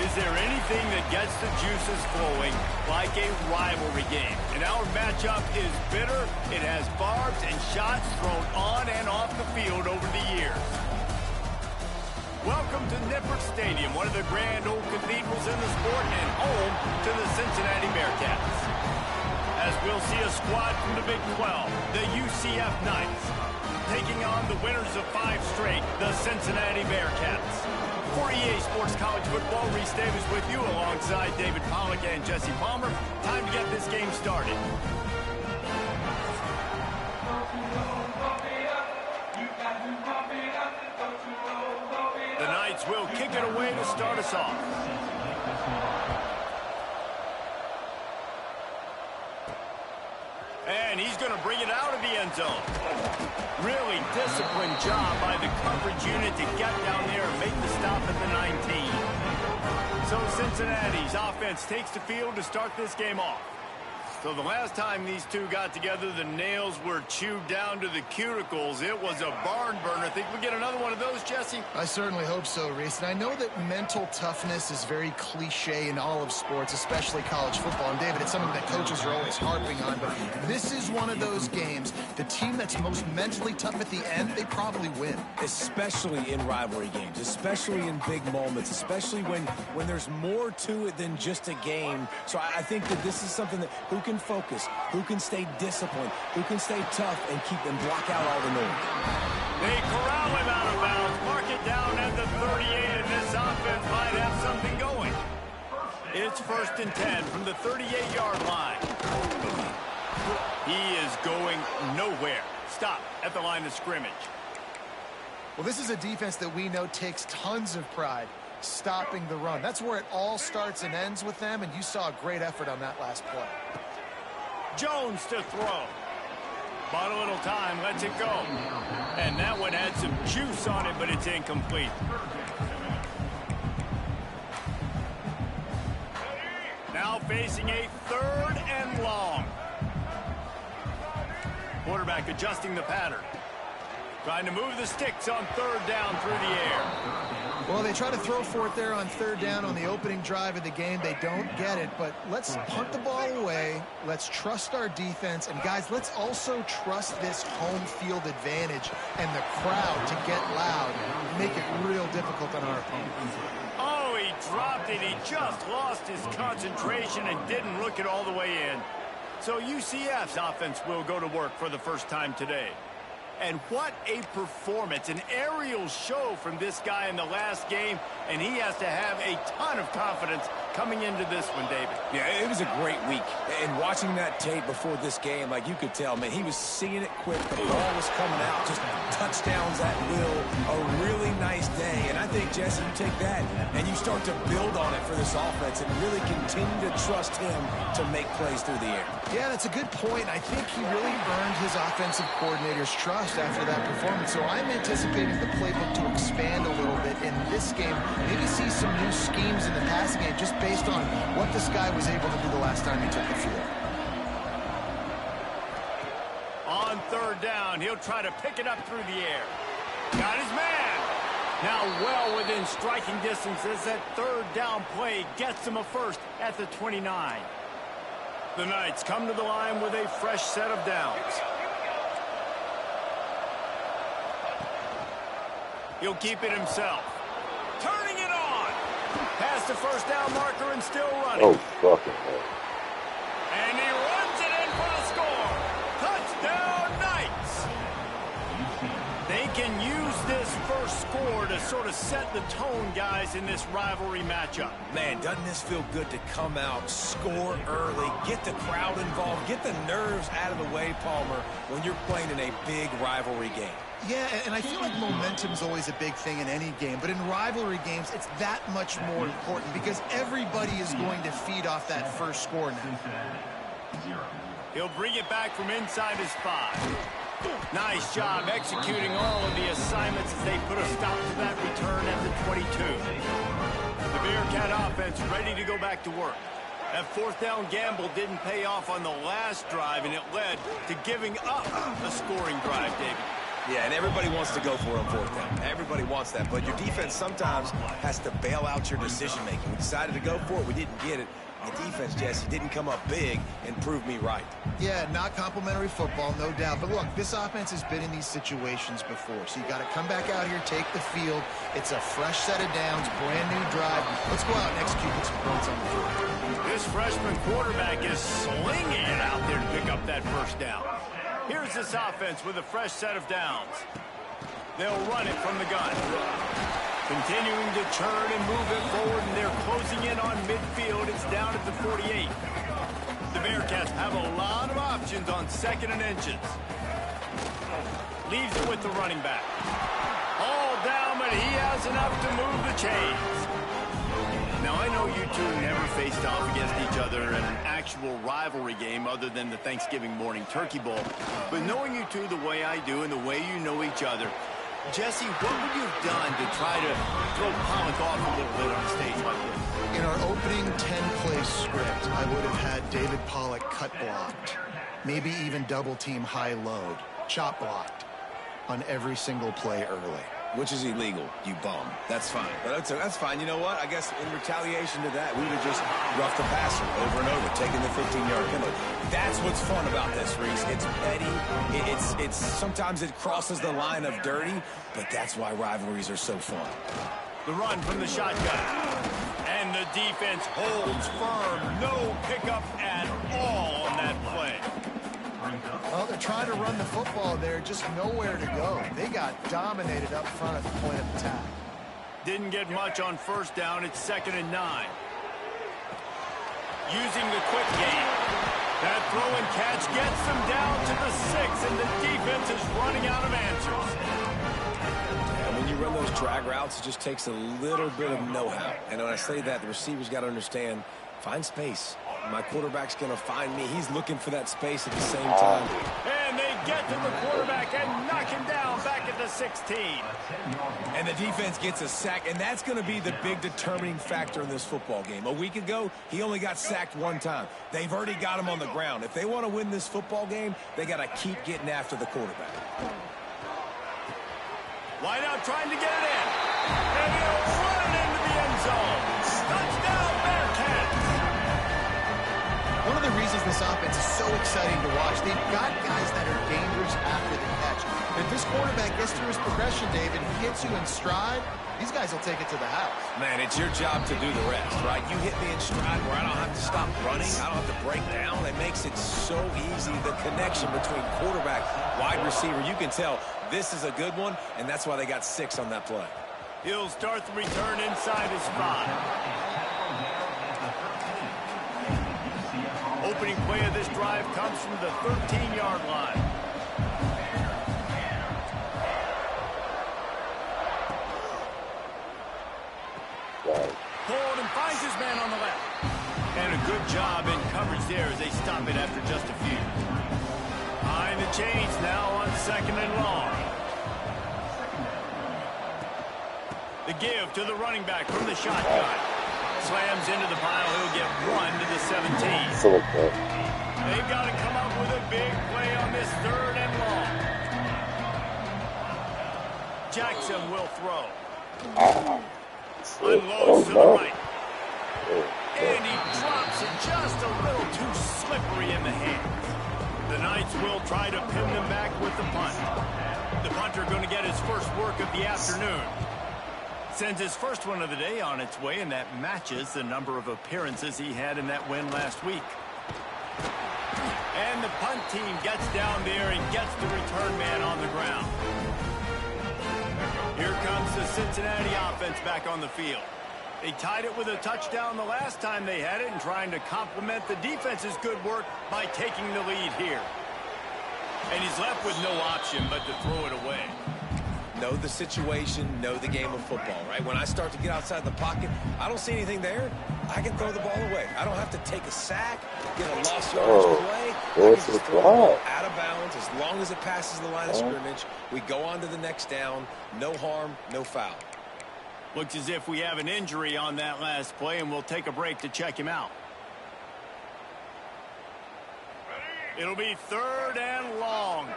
Is there anything that gets the juices flowing like a rivalry game? And our matchup is bitter. It has barbs and shots thrown on and off the field over the years. Welcome to Nippert Stadium, one of the grand old cathedrals in the sport and home to the Cincinnati Bearcats. As we'll see a squad from the Big 12, the UCF Knights, taking on the winners of 5 straight, the Cincinnati Bearcats. For EA Sports College Football, Reese Davis with you alongside David Pollack and Jesse Palmer. Time to get this game started. The Knights will kick it away to start us off. And he's going to bring it out of the end zone. Really disciplined job by the coverage unit to get down there and make the stop at the 19. So Cincinnati's offense takes the field to start this game off. So the last time these two got together, the nails were chewed down to the cuticles. It was a barn burner. Think we get another one of those, Jesse? I certainly hope so, Reese. And I know that mental toughness is very cliche in all of sports, especially college football. And, David, it's something that coaches are always harping on. But this is one of those games. The team that's most mentally tough at the end, they probably win. Especially in rivalry games, especially in big moments, especially when there's more to it than just a game. So I think that this is something that who can focus, who can stay disciplined, who can stay tough and keep and block out all the noise. They corral him out of bounds, mark it down at the 38, and this offense might have something going. It's 1st and 10 from the 38-yard line. He is going nowhere. Stop at the line of scrimmage. Well, this is a defense that we know takes tons of pride stopping the run. That's where it all starts and ends with them, and you saw a great effort on that last play. Jones to throw. Bought a little time, lets it go. And that one had some juice on it, but it's incomplete. Now facing a 3rd and long. Quarterback adjusting the pattern. Trying to move the sticks on 3rd down through the air. Well, they try to throw for it there on 3rd down on the opening drive of the game. They don't get it, but let's punt the ball away. Let's trust our defense. And, guys, let's also trust this home field advantage and the crowd to get loud and make it real difficult on our opponents. Oh, he dropped it. He just lost his concentration and didn't look it all the way in. So UCF's offense will go to work for the first time today. And what a performance, an aerial show from this guy in the last game, and he has to have a ton of confidence coming into this one, David. Yeah, it was a great week. And watching that tape before this game, like you could tell, man, he was seeing it quick. The ball was coming out, just touchdowns at will. A really nice day. And I think, Jesse, you take that and you start to build on it for this offense and really continue to trust him to make plays through the air. Yeah, that's a good point. I think he really earned his offensive coordinator's trust after that performance. So I'm anticipating the playbook to expand a little bit in this game. Maybe see some new schemes in the passing game just based on what this guy was able to do the last time he took the field. On 3rd down, he'll try to pick it up through the air. Got his man. Now well within striking distance as that 3rd down play gets him a first at the 29. The Knights come to the line with a fresh set of downs. He'll keep it himself. Turning it on. Past the 1st down marker and still running. Oh, fucking hell. And he runs it in for the score. Touchdown, Knights. They can use this first score to sort of set the tone, guys, in this rivalry matchup. Man, doesn't this feel good to come out, score early, get the crowd involved, get the nerves out of the way, Palmer, when you're playing in a big rivalry game. Yeah, and I feel like momentum's always a big thing in any game, but in rivalry games, it's that much more important because everybody is going to feed off that first score now. He'll bring it back from inside his 5. Nice job executing all of the assignments as they put a stop to that return at the 22. The Bearcat offense ready to go back to work. That 4th down gamble didn't pay off on the last drive, and it led to giving up a scoring drive, David. Yeah, and everybody wants to go for it on fourth down. Everybody wants that, but your defense sometimes has to bail out your decision-making. We decided to go for it. We didn't get it. The defense, Jesse, didn't come up big and prove me right. Yeah, not complimentary football, no doubt. But look, this offense has been in these situations before, so you got to come back out here, take the field. It's a fresh set of downs, brand new drive. Let's go out and execute, get some points on the field. This freshman quarterback is slinging it out there to pick up that first down. Here's this offense with a fresh set of downs. They'll run it from the gun. Continuing to turn and move it forward, and they're closing in on midfield. It's down at the 48. The Bearcats have a lot of options on second and inches. Leaves it with the running back. All down, but he has enough to move the chains. Now, I know you two never faced off against each other in an actual rivalry game other than the Thanksgiving morning turkey bowl. But knowing you two the way I do and the way you know each other, Jesse, what would you have done to try to throw Pollock off a little bit on a stage like this? In our opening 10-play script, I would have had David Pollock cut blocked, maybe even double-team high load, chop blocked on every single play early. Which is illegal, you bum. That's fine. But that's fine. You know what? I guess in retaliation to that, we would just rough the passer over and over, taking the 15-yard penalty. That's what's fun about this, Reese. It's petty. It's sometimes it crosses the line of dirty, but that's why rivalries are so fun. The run from the shotgun. And the defense holds firm. No pickup at all on that play. Well, they're trying to run the football there, just nowhere to go. They got dominated up front at the point of attack. Didn't get much on first down. It's 2nd and 9. Using the quick game. That throw and catch gets them down to the 6, and the defense is running out of answers. And when you run those drag routes, it just takes a little bit of know-how. And when I say that, the receivers got to understand, find space. My quarterback's going to find me. He's looking for that space at the same time. And they get to the quarterback and knock him down back at the 16. And the defense gets a sack, and that's going to be the big determining factor in this football game. A week ago, he only got sacked one time. They've already got him on the ground. If they want to win this football game, they got to keep getting after the quarterback. Wide out trying to get it in. And he'll run it into the end zone. Touchdown, Bearcats. One of the reasons this offense is so exciting to watch, they've got guys that are dangerous after the catch. If this quarterback gets through his progression, David, he gets you in stride, these guys will take it to the house. Man, it's your job to do the rest, right? You hit me in stride where I don't have to stop running. I don't have to break down. It makes it so easy. The connection between quarterback, wide receiver, you can tell this is a good one, and that's why they got 6 on that play. He'll start the return inside his 5. Opening play of this drive comes from the 13-yard line. Pulled and finds his man on the left. And a good job in coverage there as they stop it after just a few. Behind the chains now on 2nd and long. The give to the running back from the shotgun. Slams into the pile. He'll get 1 to the 17. They've got to come up with a big play on this 3rd and long. Jackson will throw. Unloads to the right. And he drops it just a little too slippery in the hands. The Knights will try to pin them back with the punt. The punter going to get his first work of the afternoon. Sends his first one of the day on its way, and that matches the number of appearances he had in that win last week. And the punt team gets down there and gets the return man on the ground. Here comes the Cincinnati offense back on the field. They tied it with a touchdown the last time they had it and trying to complement the defense's good work by taking the lead here. And he's left with no option but to throw it away. Know the situation, know the game of football, right? When I start to get outside the pocket, I don't see anything there. I can throw the ball away. I don't have to take a sack, get a lost yardage play. I can just throw the ball out of bounds. As long as it passes the line of scrimmage, we go on to the next down. No harm, no foul. Looks as if we have an injury on that last play, and we'll take a break to check him out. It'll be 3rd and long.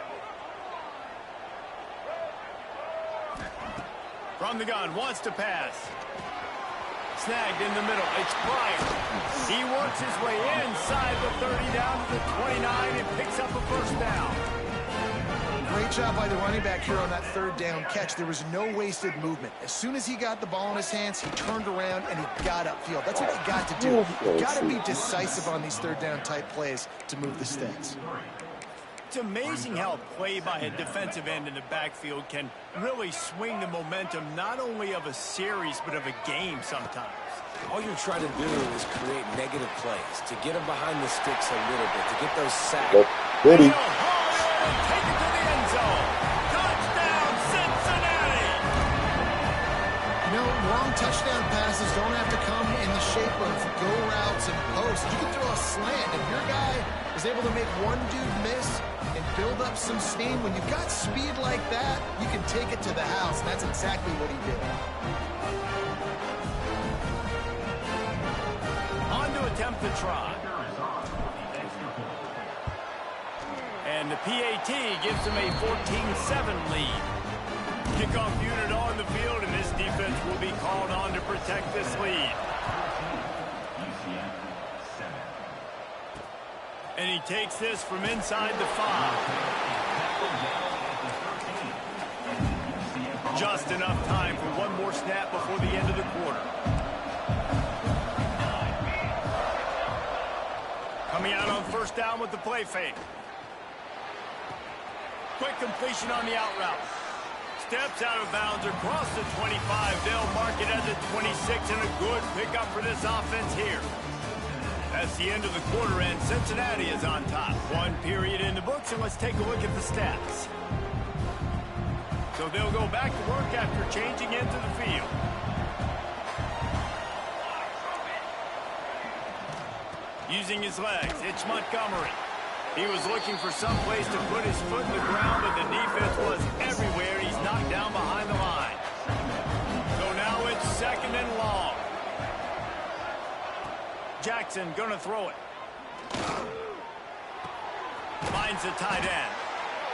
From the gun, wants to pass. Snagged in the middle. It's Bryant. He works his way inside the 30 down to the 29 and picks up a first down. Great job by the running back here on that third down catch. There was no wasted movement. As soon as he got the ball in his hands, he turned around and he got upfield. That's what you got to do. You got to be decisive on these third down type plays to move the sticks. It's amazing how a play by a defensive end in the backfield can really swing the momentum not only of a series but of a game sometimes. All you're trying to do is create negative plays, to get them behind the sticks a little bit, to get those sacks. Ready. Take it to the end zone. Touchdown, Cincinnati! You know, long touchdown passes don't have to come in the shape of go routes and posts. You can throw a slant. If your guy is able to make one dude miss and build up some steam, when you've got speed like that, you can take it to the house, and that's exactly what he did. On to attempt the try. And the PAT gives them a 14-7 lead. Kickoff unit on the field, and this defense will be called on to protect this lead. And he takes this from inside the 5. Just enough time for one more snap before the end of the quarter. Coming out on first down with the play fake. Quick completion on the out route. Steps out of bounds across the 25. They'll mark it at the 26, and a good pickup for this offense here. That's the end of the quarter, and Cincinnati is on top. One period in the books, and let's take a look at the stats. So they'll go back to work after changing into the field. Using his legs, it's Montgomery. He was looking for some place to put his foot in the ground, but the defense was everywhere. He's knocked down behind the line. So now it's second and long. Jackson gonna throw it. Finds the tight end.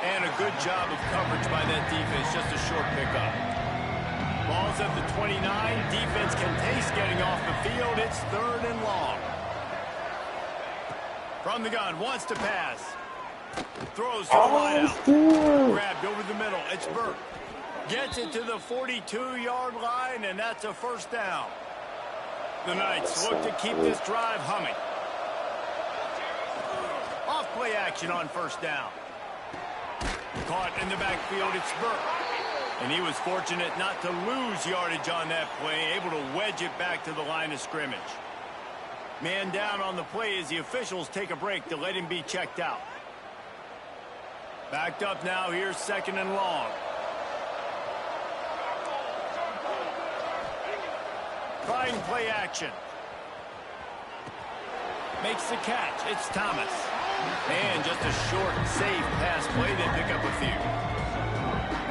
And a good job of coverage by that defense. Just a short pickup. Ball's at the 29. Defense can taste getting off the field. It's third and long. From the gun, wants to pass. Throws to the wideout. Grabbed over the middle. It's Burke. Gets it to the 42-yard line, and that's a first down. The Knights look to keep this drive humming. Off play action on first down. Caught in the backfield, it's Burke. And he was fortunate not to lose yardage on that play, able to wedge it back to the line of scrimmage. Man down on the play as the officials take a break to let him be checked out. Backed up now, here's second and long. Trying play action. Makes the catch. It's Thomas. And just a short, safe pass play. They pick up a few.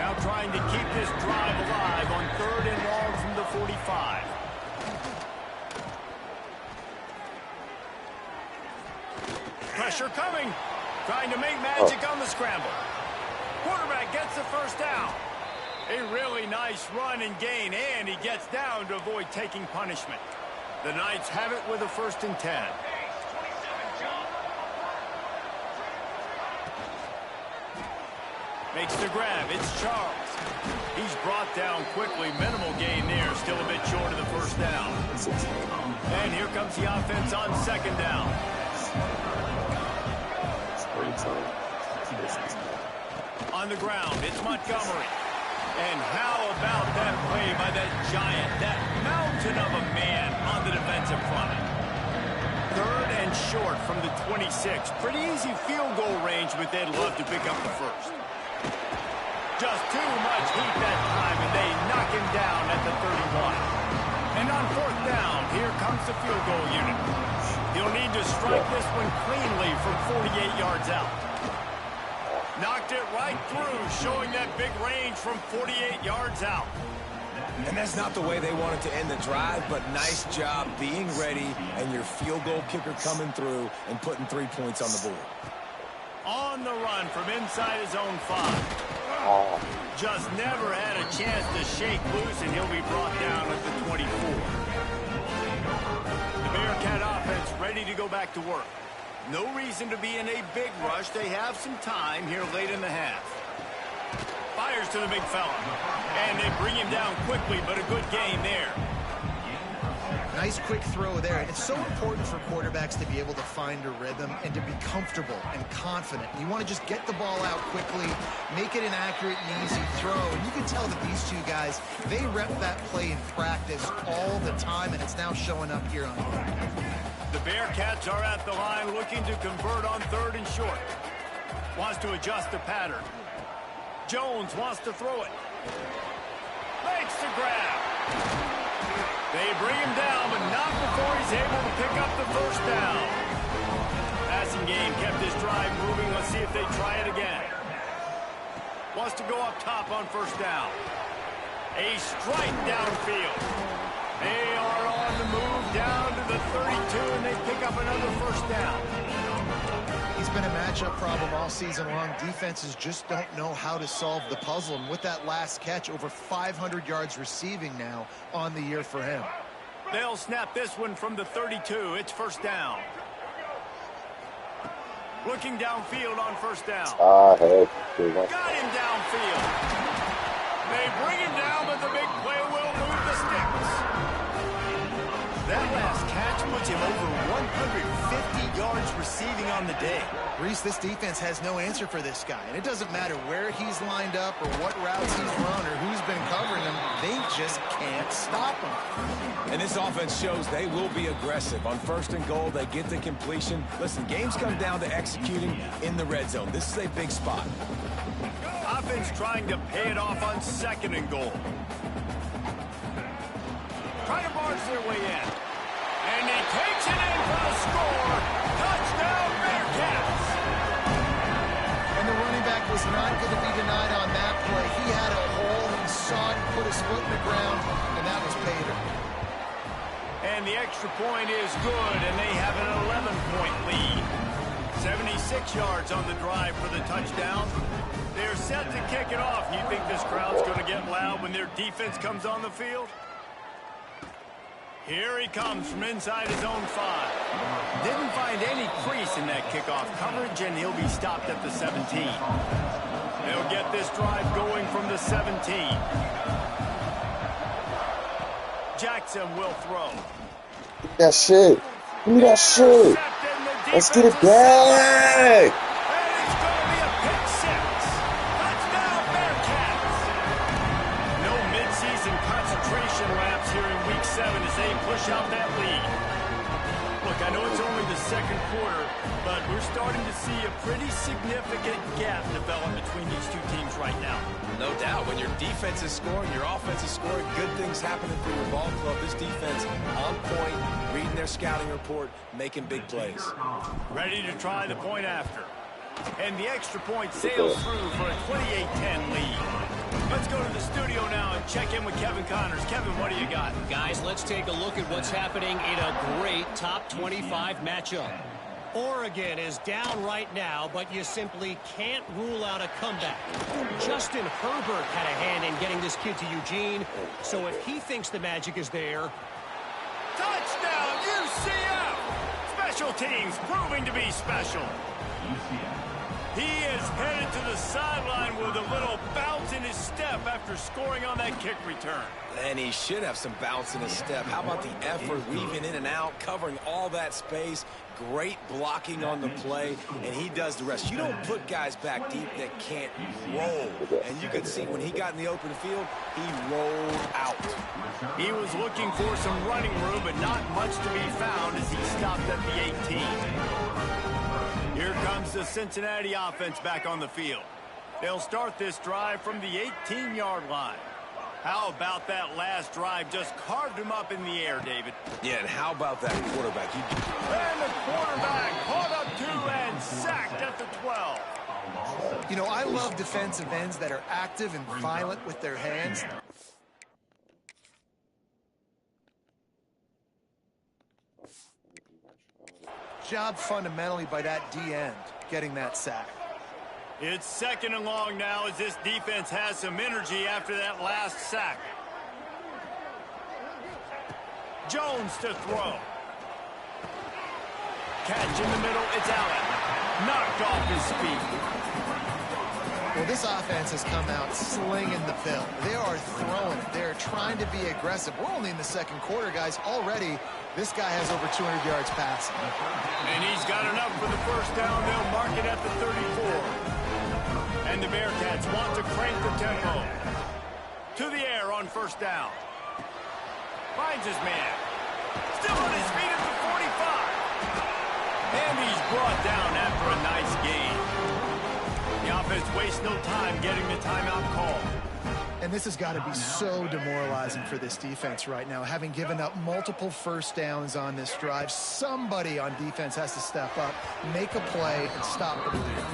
Now trying to keep this drive alive on third and long from the 45. Pressure coming. Trying to make magic on the scramble. Quarterback gets the first down. A really nice run and gain, and he gets down to avoid taking punishment. The Knights have it with a 1st and 10. Makes the grab. It's Charles. He's brought down quickly. Minimal gain there. Still a bit short of the first down. And here comes the offense on second down. On the ground, it's Montgomery. And how about that play by that giant, that mountain of a man on the defensive front? Third and short from the 26. Pretty easy field goal range, but they'd love to pick up the first. Just too much heat that time, and they knock him down at the 31. And on fourth down, here comes the field goal unit. He'll need to strike this one cleanly from 48 yards out. Knocked it right through, showing that big range from 48 yards out. And that's not the way they wanted to end the drive, but nice job being ready and your field goal kicker coming through and putting 3 points on the board. On the run from inside his own 5. Just never had a chance to shake loose, and he'll be brought down at the 24. The Bearcat offense ready to go back to work. No reason to be in a big rush. They have some time here late in the half. Fires to the big fella. And they bring him down quickly, but a good game there. Nice quick throw there. It's so important for quarterbacks to be able to find a rhythm and to be comfortable and confident. You want to just get the ball out quickly, make it an accurate and easy throw. And you can tell that these two guys, they rep that play in practice all the time, and it's now showing up here on home. The Bearcats are at the line looking to convert on 3rd and short. Wants to adjust the pattern. Jones wants to throw it. Makes the grab. They bring him down, but not before he's able to pick up the first down. Passing game kept his drive moving. Let's see if they try it again. Wants to go up top on 1st down. A strike downfield. They are on the move down to the 32, and they pick up another 1st down. He's been a matchup problem all season long. Defenses just don't know how to solve the puzzle. And with that last catch, over 500 yards receiving now on the year for him. They'll snap this one from the 32. It's 1st down. Looking downfield on 1st down. Got him downfield. They bring him down, but the big play will move the sticks. That last catch puts him over 150 yards receiving on the day. Reese, this defense has no answer for this guy. And it doesn't matter where he's lined up or what routes he's run or who's been covering him. They just can't stop him. And this offense shows they will be aggressive. On 1st and goal, they get the completion. Listen, games come down to executing in the red zone. This is a big spot. Offense trying to pay it off on 2nd and goal. Trying to barge their way in. And he takes it in for the score. Touchdown, Bearcats. And the running back was not going to be denied on that play. He had a hole, he saw it, put his foot in the ground, and that was paid. And the extra point is good, and they have an 11-point lead. 76 yards on the drive for the touchdown. They're set to kick it off. You think this crowd's going to get loud when their defense comes on the field? Here he comes from inside his own 5. Didn't find any crease in that kickoff coverage, and he'll be stopped at the 17. They'll get this drive going from the 17. Jackson will throw. Give me that shit. Give me that shit. Let's get it back. As they push out that lead. Look, I know it's only the 2nd quarter, but we're starting to see a pretty significant gap develop between these two teams right now. No doubt. When your defense is scoring, your offense is scoring, good things happening for your ball club. This defense on point, reading their scouting report, making big plays. Ready to try the point after. And the extra point sails through for a 28-10 lead. Let's go to the studio now and check in with Kevin Connors. Kevin, what do you got? Guys, let's take a look at what's happening in a great top 25 matchup. Oregon is down right now, but you simply can't rule out a comeback. Justin Herbert had a hand in getting this kid to Eugene, so if he thinks the magic is there... Touchdown, UCF! Special teams proving to be special. He is headed to the sideline with a little bounce in his step after scoring on that kick return. And he should have some bounce in his step. How about the effort, weaving in and out, covering all that space, great blocking on the play, and he does the rest. You don't put guys back deep that can't roll. And you could see when he got in the open field, he rolled out. He was looking for some running room, but not much to be found as he stopped at the 18. Here comes the Cincinnati offense back on the field. They'll start this drive from the 18-yard line. How about that last drive? Just carved him up in the air, David. Yeah, and how about that quarterback? And the quarterback caught up to and sacked at the 12. You know, I love defensive ends that are active and violent with their hands. Job fundamentally by that D end, getting that sack. It's 2nd and long now as this defense has some energy after that last sack. Jones to throw. Catch in the middle. It's Allen. Knocked off his feet. Well, this offense has come out slinging the pill. They are throwing it. They're trying to be aggressive. We're only in the 2nd quarter, guys. Already, this guy has over 200 yards passing. And he's got enough for the first down. They'll mark it at the 34. And the Bearcats want to crank the tempo. To the air on 1st down. Finds his man. Still on his feet at the 45. And he's brought down after a nice gain. The offense wastes no time getting the timeout call. And this has got to be so demoralizing for this defense right now. Having given up multiple 1st downs on this drive, somebody on defense has to step up, make a play, and stop the bleeding.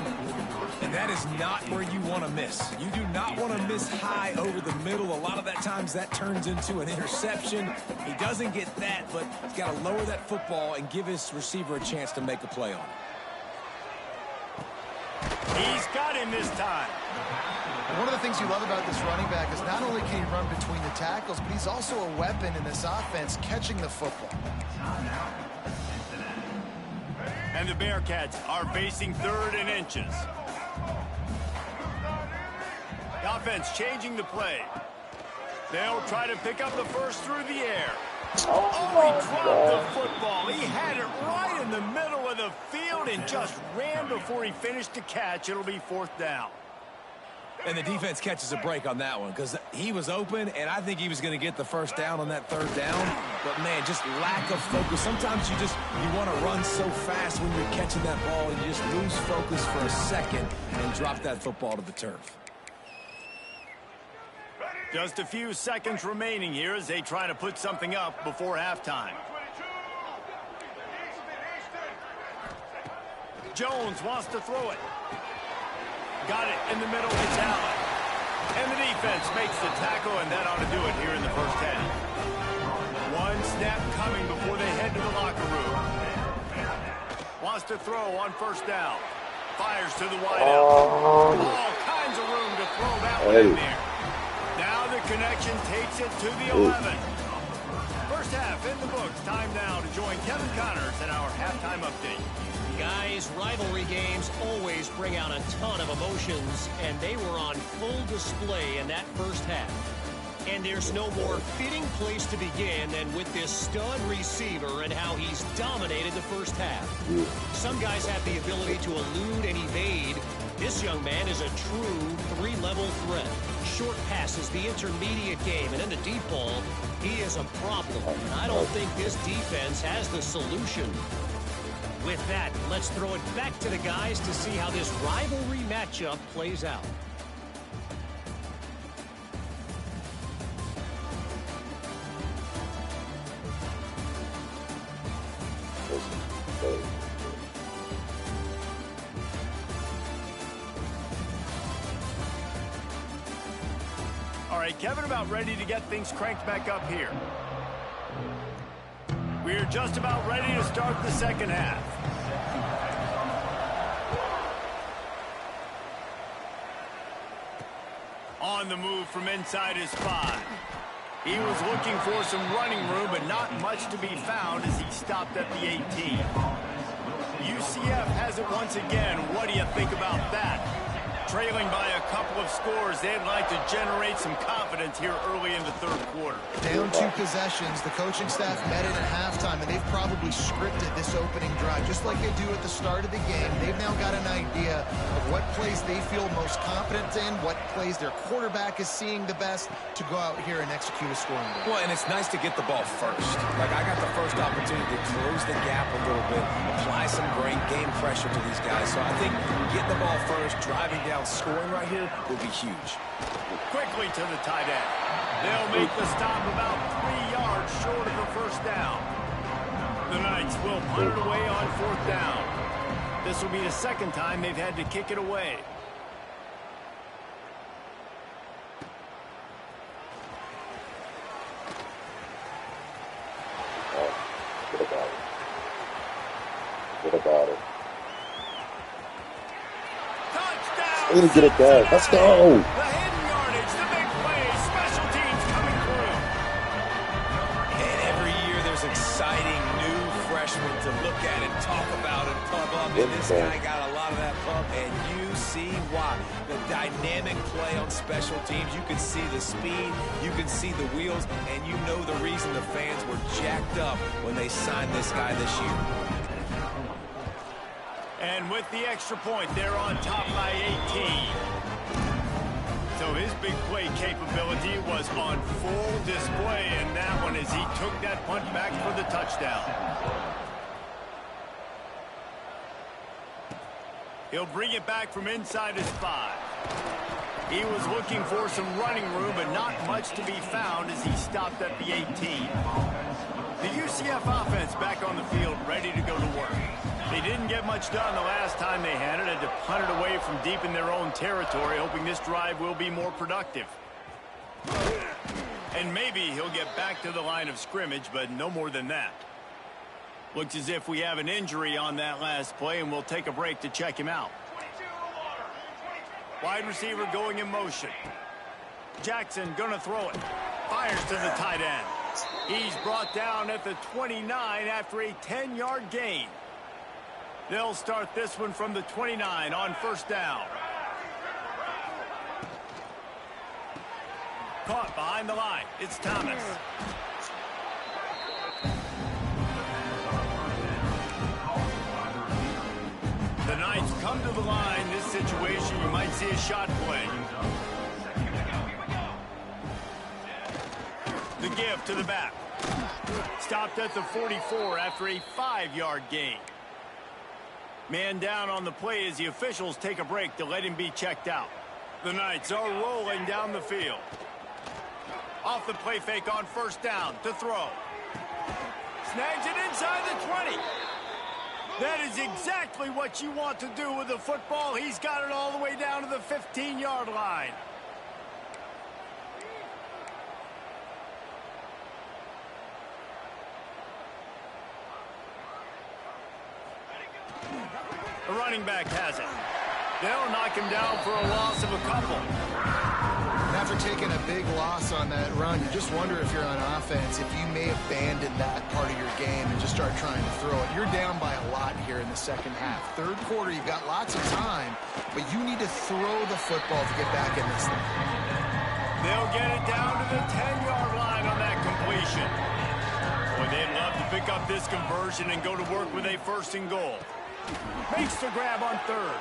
And that is not where you want to miss. You do not want to miss high over the middle. A lot of that times that turns into an interception. He doesn't get that, but he's got to lower that football and give his receiver a chance to make a play on it. He's got him this time. One of the things you love about this running back is not only can he run between the tackles, but he's also a weapon in this offense catching the football. And the Bearcats are facing 3rd and inches. The offense changing the play. They'll try to pick up the first through the air. Oh, he dropped the football. He had it right in the middle of the field and just ran before he finished the catch. It'll be 4th down. And the defense catches a break on that one because he was open, and I think he was going to get the first down on that 3rd down. But, man, just lack of focus. Sometimes you want to run so fast when you're catching that ball, and you just lose focus for a second and drop that football to the turf. Just a few seconds remaining here as they try to put something up before halftime. Jones wants to throw it. Got it in the middle. It's Allen. And the defense makes the tackle, and that ought to do it here in the 1st half. One snap coming before they head to the locker room. Wants to throw on 1st down. Fires to the wideout. All kinds of room to throw that one in there. Now the connection takes it to the 11. 1st half in the books. Time now to join Kevin Connors in our halftime update. Guys, rivalry games always bring out a ton of emotions, and they were on full display in that 1st half. And there's no more fitting place to begin than with this stud receiver and how he's dominated the 1st half. Some guys have the ability to elude and evade. This young man is a true 3-level threat. Short passes, the intermediate game, and in the deep ball, he is a problem. And I don't think this defense has the solution. With that, let's throw it back to the guys to see how this rivalry matchup plays out. All right, Kevin, about ready to get things cranked back up here. We're just about ready to start the 2nd half. On the move from inside his 5. He was looking for some running room, but not much to be found as he stopped at the 18. UCF has it once again. What do you think about that? Trailing by a couple of scores, they'd like to generate some confidence here early in the 3rd quarter. Down 2 possessions. The coaching staff met it at halftime, and they've probably scripted this opening drive. Just like they do at the start of the game, they've now got an idea of what plays they feel most confident in, what plays their quarterback is seeing the best to go out here and execute a scoring goal. Well, and it's nice to get the ball first. Like, I got the first opportunity to close the gap a little bit, apply some great game pressure to these guys. So I think getting the ball first, driving down, scoring right here will be huge. Quickly to the tight end. They'll make the stop about 3 yards short of the 1st down. The Knights will punt it away on 4th down. This will be the 2nd time they've had to kick it away. What about it? Touchdown! I need to get it back. Let's go. The hidden yardage, the big play, special teams coming through. And every year there's exciting new freshmen to look at and talk about and pump up. And this guy got a lot of that pump, and you see why. The dynamic play on special teams. You can see the speed, you can see the wheels, and you know the reason the fans were jacked up when they signed this guy this year. And with the extra point, they're on top by 18. So his big play capability was on full display in that one as he took that punt back for the touchdown. He'll bring it back from inside his 5. He was looking for some running room, but not much to be found as he stopped at the 18. The UCF offense back on the field, ready to go to work. They didn't get much done the last time they had it. Had to punt it away from deep in their own territory, hoping this drive will be more productive. And maybe he'll get back to the line of scrimmage, but no more than that. Looks as if we have an injury on that last play, and we'll take a break to check him out. Wide receiver going in motion. Jackson gonna throw it. Fires to the tight end. He's brought down at the 29 after a 10-yard gain. They'll start this one from the 29 on first down. Caught behind the line. It's Thomas. The Knights come to the line. This situation, you might see a shot play. The give to the back. Stopped at the 44 after a 5-yard gain. Man down on the play as the officials take a break to let him be checked out. The Knights are rolling down the field. Off the play fake on first down to throw. Snags it inside the 20. That is exactly what you want to do with the football. He's got it all the way down to the 15-yard line. The running back has it. They'll knock him down for a loss of a couple. And after taking a big loss on that run, you just wonder if you're on offense, if you may abandon that part of your game and just start trying to throw it. You're down by a lot here in the second half. Third quarter, you've got lots of time, but you need to throw the football to get back in this thing. They'll get it down to the 10-yard line on that completion. Boy, they'd love to pick up this conversion and go to work with a 1st and goal. Makes the grab on third.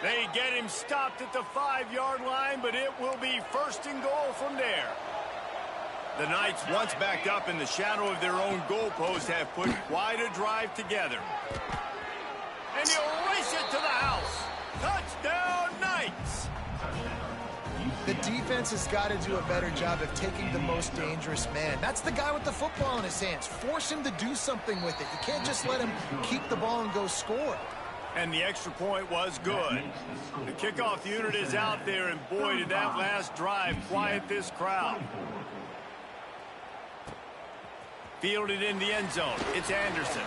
They get him stopped at the 5-yard line, but it will be 1st and goal from there. The Knights, once backed up in the shadow of their own goalpost, have put quite a drive together. And he'll race it to the house. Touchdown, Knights! The defense has got to do a better job of taking the most dangerous man. That's the guy with the football in his hands. Force him to do something with it. You can't just let him keep the ball and go score. And the extra point was good. The kickoff unit is out there, and boy, did that last drive quiet this crowd. Fielded in the end zone. It's Anderson.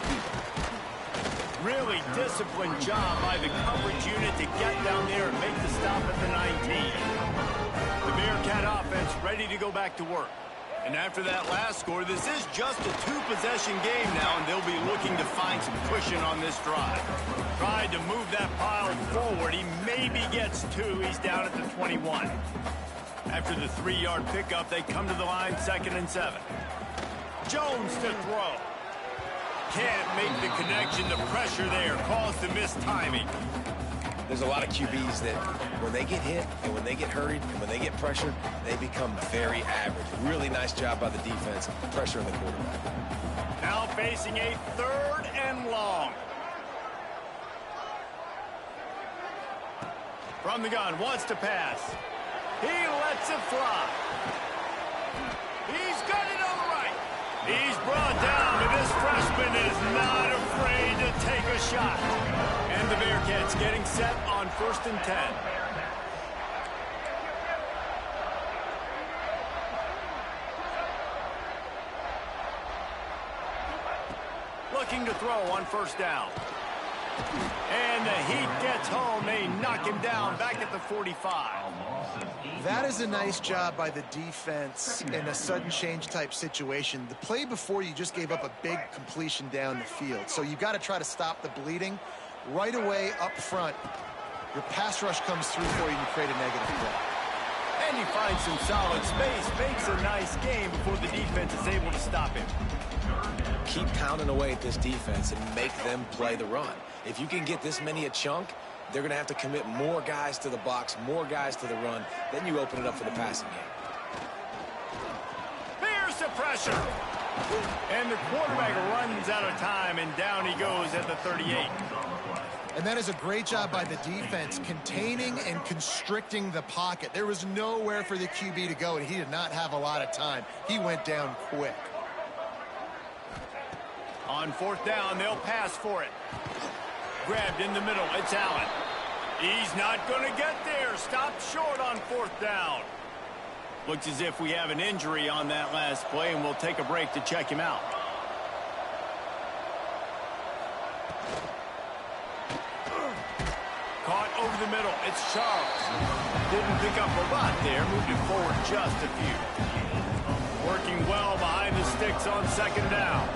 Really disciplined job by the coverage unit to get down there and make the stop at the 19. The Bearcat offense ready to go back to work. And after that last score, this is just a 2-possession game now, and they'll be looking to find some cushion on this drive. Tried to move that pile forward. He maybe gets 2. He's down at the 21. After the 3-yard pickup, they come to the line 2nd and 7. Jones to throw. Can't make the connection. The pressure there caused the missed timing. There's a lot of QBs that when they get hit and when they get hurried and when they get pressured, they become very average. Really nice job by the defense, pressuring the quarterback. Now facing a 3rd and long. From the gun, wants to pass. He lets it fly. He's got it on the right. He's brought down, but this freshman is not afraid to take a shot. And the Bearcats getting set on 1st and 10. Looking to throw on 1st down. And the heat gets home. They knock him down back at the 45. That is a nice job by the defense in a sudden change type situation. The play before, you just gave up a big completion down the field. So you got to try to stop the bleeding right away up front. Your pass rush comes through for you, you create a negative play. And he finds some solid space, makes a nice game before the defense is able to stop him. Keep pounding away at this defense and make them play the run. If you can get this many a chunk, they're going to have to commit more guys to the box, more guys to the run. Then you open it up for the passing game. Here's the pressure. And the quarterback runs out of time, and down he goes at the 38. And that is a great job by the defense, containing and constricting the pocket. There was nowhere for the QB to go, and he did not have a lot of time. He went down quick. On fourth down, they'll pass for it. Grabbed in the middle, it's Allen. He's not going to get there. Stopped short on fourth down. Looks as if we have an injury on that last play, and we'll take a break to check him out. Caught over the middle, it's Charles. Didn't pick up a lot there, moved it forward just a few. Working well behind the sticks on second down.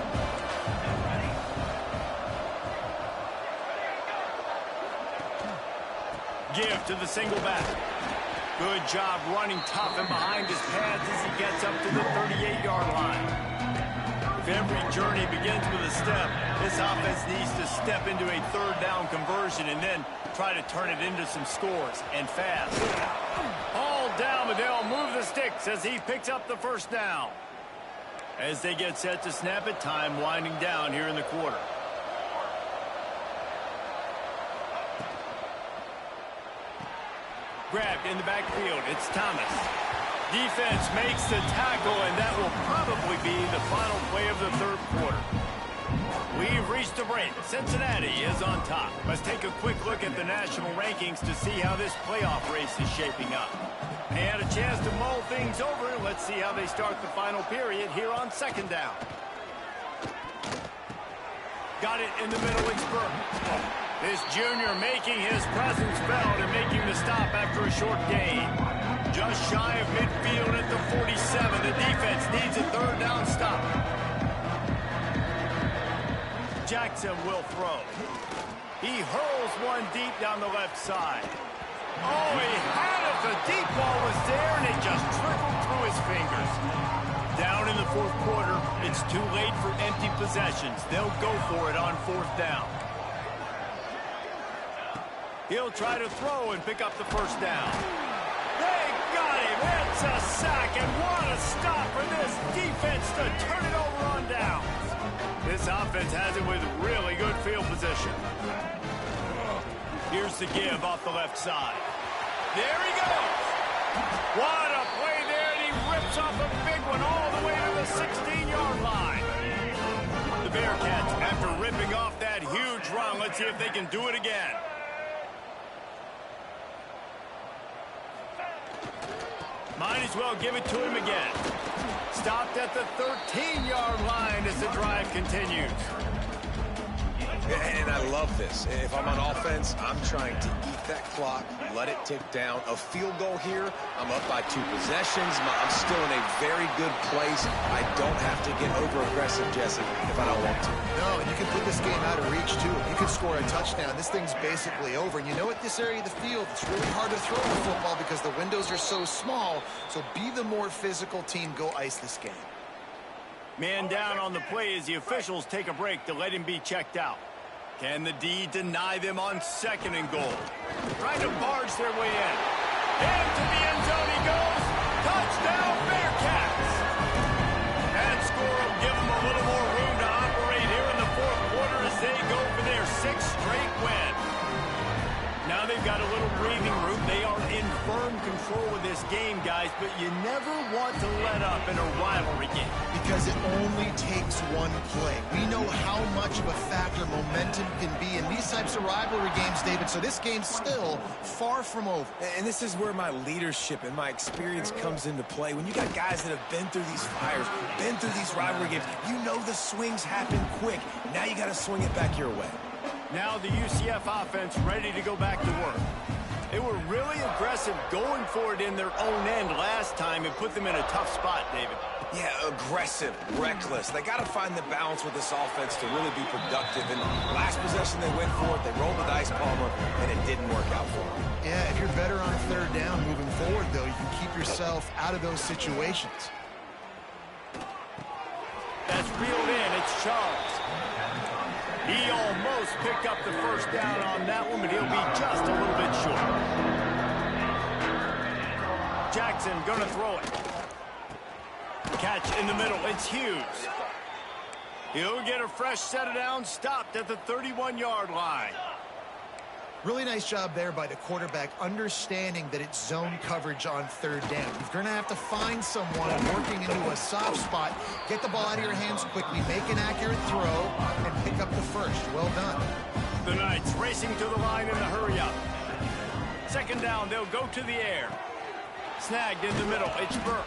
Give to the single back. Good job running tough and behind his pads as he gets up to the 38-yard line. If every journey begins with a step, this offense needs to step into a third down conversion and then try to turn it into some scores, and fast. All down, but they'll move the sticks as he picks up the first down. As they get set to snap it, time winding down here in the quarter. Grabbed in the backfield, it's Thomas. Defense makes the tackle, and that will probably be the final play of the third quarter. We've reached a break. Cincinnati is on top. Let's take a quick look at the national rankings to see how this playoff race is shaping up. And a chance to mull things over. Let's see how they start the final period here on second down. Got it in the middle, it's Burke. This junior making his presence felt and making the stop after a short gain. Just shy of midfield at the 47. The defense needs a third down stop. Jackson will throw. He hurls one deep down the left side. Oh, he had it. The deep ball was there, and it just trickled through his fingers. Down in the fourth quarter, it's too late for empty possessions. They'll go for it on fourth down. He'll try to throw and pick up the first down. They got him. It's a sack, and what a stop for this defense to turn it over on downs. This offense has it with really good field position. Here's the give off the left side. There he goes. What a play there, and he rips off a big one all the way to the 16-yard line. The Bearcats, after ripping off that huge run, let's see if they can do it again. Might as well give it to him again. Stopped at the 13-yard line as the drive continues. And I love this. If I'm on offense, I'm trying to eat that clock, let it tick down. A field goal here, I'm up by 2 possessions. I'm still in a very good place. I don't have to get over-aggressive, Jesse, if I don't want to. No, and you can put this game out of reach, too. You can score a touchdown. This thing's basically over. And you know, at this area of the field, it's really hard to throw the football because the windows are so small. So be the more physical team. Go ice this game. Man down on the play as the officials take a break to let him be checked out. Can the D deny them on second and goal? Trying to barge their way in. Into the end zone he goes. Touchdown, Bearcats. That score will give them a little more room to operate here in the fourth quarter as they go for their 6th straight win. Now they've got a little breathing room. They are in firm control of this game, guys, but you never want to let up in a rivalry game. Because it only takes one play. We know how much of a factor momentum can be in these types of rivalry games, David, so this game's still far from over. And this is where my leadership and my experience comes into play. When you got guys that have been through these fires, been through these rivalry games, you know the swings happen quick. Now you got to swing it back your way. Now the UCF offense ready to go back to work. They were really aggressive going for it in their own end last time and put them in a tough spot, David. Yeah, aggressive, reckless. They got to find the balance with this offense to really be productive. And last possession they went for it, they rolled the dice, Palmer, and it didn't work out for them. Yeah, if you're better on third down moving forward, though, you can keep yourself out of those situations. That's reeled in. It's Charles. He almost picked up the first down on that one, but he'll be just a little bit short. Jackson going to throw it. Catch in the middle. It's Hughes. He'll get a fresh set of downs, stopped at the 31-yard line. Really nice job there by the quarterback, understanding that it's zone coverage on third down. You're going to have to find someone working into a soft spot, get the ball out of your hands quickly, make an accurate throw, and pick up the first. Well done. The Knights racing to the line in the hurry-up. Second down, they'll go to the air. Snagged in the middle. It's Burke.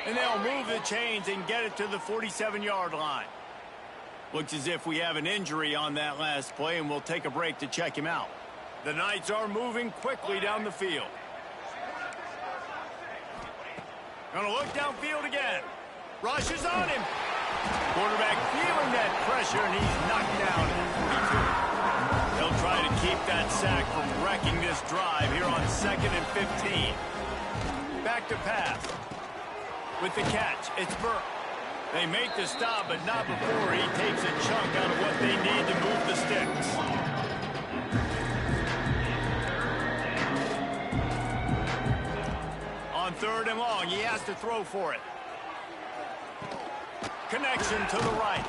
And they'll move the chains and get it to the 47-yard line. Looks as if we have an injury on that last play, and we'll take a break to check him out. The Knights are moving quickly down the field. Gonna look downfield again. Rush is on him. Quarterback feeling that pressure, and he's knocked down at 42. They'll try to keep that sack from wrecking this drive here on 2nd and 15. Back to pass. With the catch, it's Burke. They make the stop, but not before he takes a chunk out of what they need to move the sticks. On 3rd and long, he has to throw for it. Connection to the right.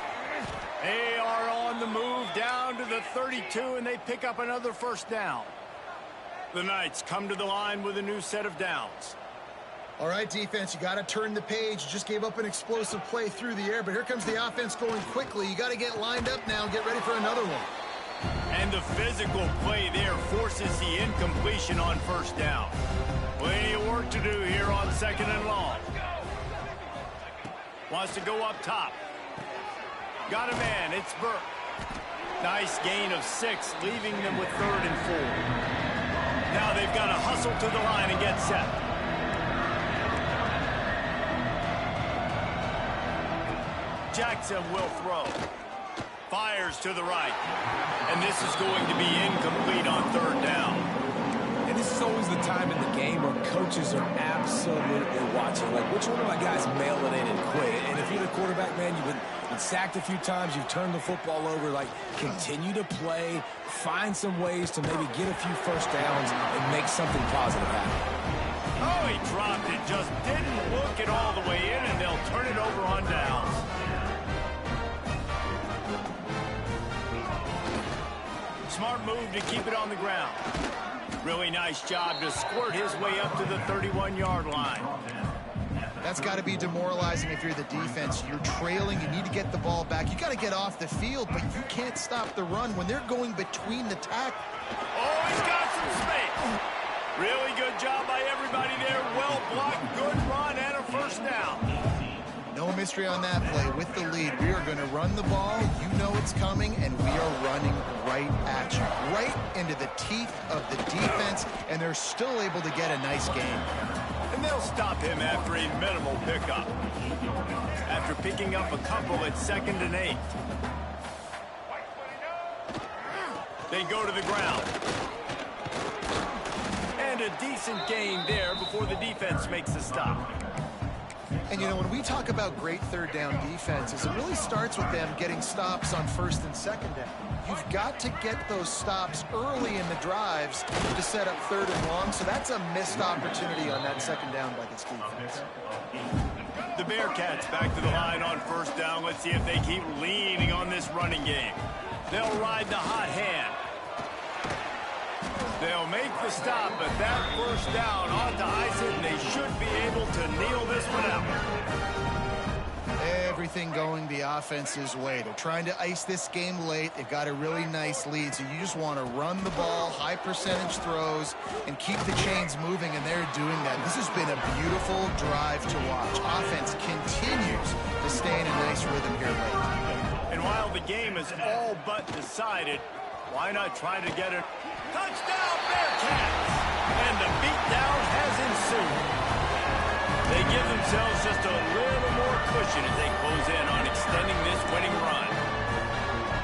They are on the move down to the 32, and they pick up another first down. The Knights come to the line with a new set of downs. All right, defense, you got to turn the page. You just gave up an explosive play through the air, but here comes the offense going quickly. You got to get lined up now and get ready for another one. And the physical play there forces the incompletion on first down. Plenty of work to do here on 2nd and long. Wants to go up top. Got a man. It's Burke. Nice gain of 6, leaving them with 3rd and 4. Now they've got to hustle to the line and get set. Jackson will throw. Fires to the right. And this is going to be incomplete on 3rd down. And this is always the time in the game where coaches are absolutely watching. Like, which one of my guys mail it in and quit? And if you're the quarterback, man, you've been sacked a few times, you've turned the football over. Like, continue to play, find some ways to maybe get a few first downs and make something positive happen. Oh, he dropped it. Just didn't look it all the way in, and they'll turn it over on downs. Smart move to keep it on the ground. Really nice job to squirt his way up to the 31-yard line. That's got to be demoralizing if you're the defense. You're trailing. You need to get the ball back. You got to get off the field, but you can't stop the run when they're going between the tackles. Oh, he's got some space. Really good job by everybody there. Well blocked, good run, and a first down. No mystery on that play. With the lead, we are going to run the ball. You know it's coming, and we are running right at you. Right into the teeth of the defense, and they're still able to get a nice gain. And they'll stop him after a minimal pickup. After picking up a couple at 2nd and 8. They go to the ground. And a decent gain there before the defense makes the stop. And, you know, when we talk about great third down defenses, it really starts with them getting stops on 1st and 2nd down. You've got to get those stops early in the drives to set up 3rd and long, so that's a missed opportunity on that 2nd down by this defense. The Bearcats back to the line on 1st down. Let's see if they keep leaning on this running game. They'll ride the hot hand. They'll make the stop, but that first down ought to ice it, and they should be able to kneel this one out. Everything going the offense's way. They're trying to ice this game late. They've got a really nice lead, so you just want to run the ball, high percentage throws, and keep the chains moving, and they're doing that. This has been a beautiful drive to watch. Offense continues to stay in a nice rhythm here late. And while the game is all but decided, Why not try to get a touchdown, Bearcats? And the beatdown has ensued. They give themselves just a little more cushion as they close in on extending this winning run.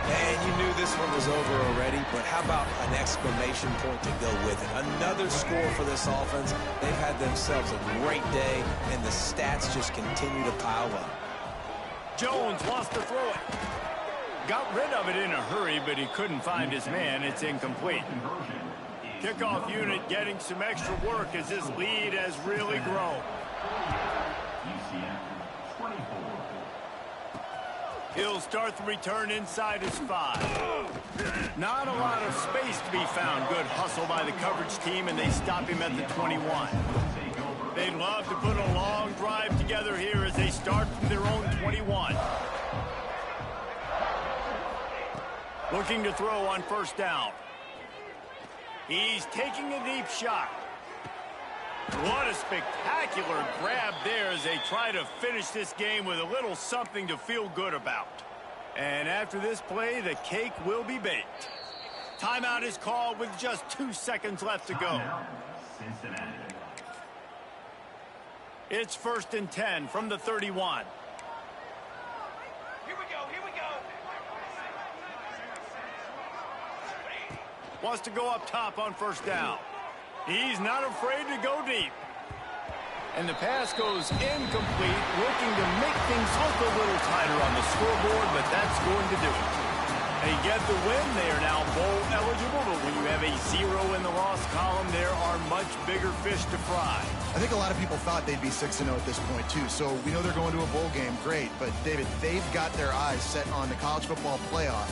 And you knew this one was over already, but how about an exclamation point to go with it? Another score for this offense. They've had themselves a great day, and the stats just continue to pile up. Jones wants to throw it. Got rid of it in a hurry, but he couldn't find his man. It's incomplete. Kickoff unit getting some extra work as this lead has really grown. He'll start the return inside his 5. Not a lot of space to be found. Good hustle by the coverage team, and they stop him at the 21. They'd love to put a long drive together here as they start from their own 21. Looking to throw on first down. He's taking a deep shot. What a spectacular grab there as they try to finish this game with a little something to feel good about. And after this play, the cake will be baked. Timeout is called with just 2 seconds left to go. It's 1st and 10 from the 31. Here we go. Wants to go up top on first down. He's not afraid to go deep. And the pass goes incomplete, looking to make things look a little tighter on the scoreboard, but that's going to do it. They get the win. They are now bowl eligible, but when you have a 0 in the loss column, there are much bigger fish to fry. I think a lot of people thought they'd be 6-0 at this point, too. So we know they're going to a bowl game. Great. But, David, they've got their eyes set on the college football playoff.